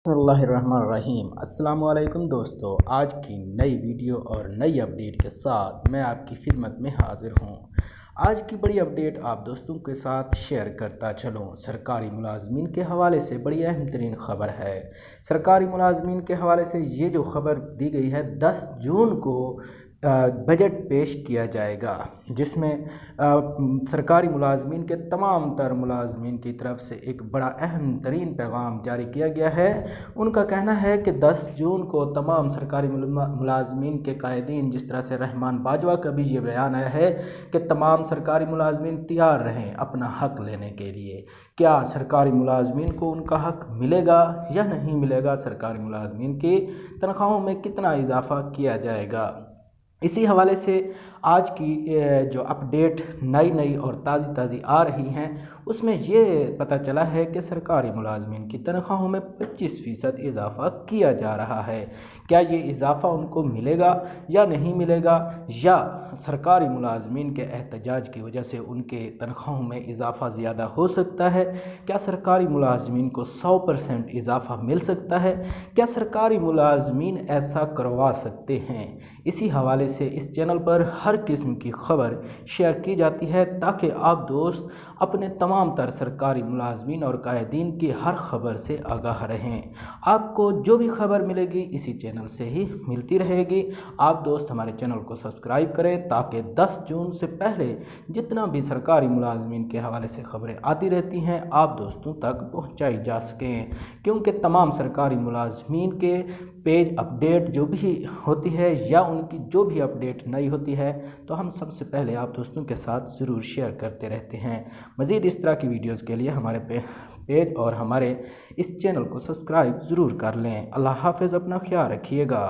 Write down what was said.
बिस्मिल्लाहिर्रहमानिर्रहीम। अस्सलाम वालेकुम दोस्तों, आज की नई वीडियो और नई अपडेट के साथ मैं आपकी खिदमत में हाजिर हूँ। आज की बड़ी अपडेट आप दोस्तों के साथ शेयर करता चलूँ। सरकारी मुलाजमीन के हवाले से बड़ी अहम तरीन ख़बर है। सरकारी मुलाजमीन के हवाले से ये जो ख़बर दी गई है, 10 जून को बजट पेश किया जाएगा, जिसमें सरकारी मुलाजमीन के तमाम तर मुलाजमीन की तरफ से एक बड़ा अहम तरीन पैगाम जारी किया गया है। उनका कहना है कि 10 जून को तमाम सरकारी मुलाजमीन के कायदीन, जिस तरह से रहमान बाजवा का भी ये बयान आया है कि तमाम सरकारी मुलाजमीन तैयार रहें अपना हक़ लेने के लिए। क्या सरकारी मुलाजमीन को उनका हक़ मिलेगा या नहीं मिलेगा? सरकारी मुलाजमीन की तनख्वाहों में कितना इजाफ़ा किया जाएगा? इसी हवाले से आज की जो अपडेट नई और ताज़ी आ रही हैं, उसमें ये पता चला है कि सरकारी मुलाजमीन की तनख्वाहों में 25% इजाफ़ा किया जा रहा है। क्या ये इजाफ़ा उनको मिलेगा या नहीं मिलेगा, या सरकारी मुलाजमीन के एहतजाज की वजह से उनके तनख्वाहों में इजाफ़ा ज़्यादा हो सकता है? क्या सरकारी मुलाजमीन को 100% इजाफ़ा मिल सकता है? क्या सरकारी मुलाजमीन ऐसा करवा सकते हैं? इसी हवाले से इस चैनल पर हर किस्म की खबर शेयर की जाती है, ताकि आप दोस्त अपने तमाम तर सरकारी मुलाजमीन और कायदीन की हर खबर से आगाह रहें। आपको जो भी खबर मिलेगी इसी चैनल से ही मिलती रहेगी। आप दोस्त हमारे चैनल को सब्सक्राइब करें, ताकि 10 जून से पहले जितना भी सरकारी मुलाजमीन के हवाले से खबरें आती रहती हैं, आप दोस्तों तक पहुँचाई जा सकें। क्योंकि तमाम सरकारी मुलाजमीन के पेज अपडेट जो भी होती है या उनकी जो भी अपडेट नई होती है, तो हम सबसे पहले आप दोस्तों के साथ ज़रूर शेयर करते रहते हैं। मज़ीद इस तरह की वीडियोज़ के लिए हमारे पेज और हमारे इस चैनल को सब्सक्राइब ज़रूर कर लें। अल्लाह हाफ़िज़, अपना ख्याल रखिएगा।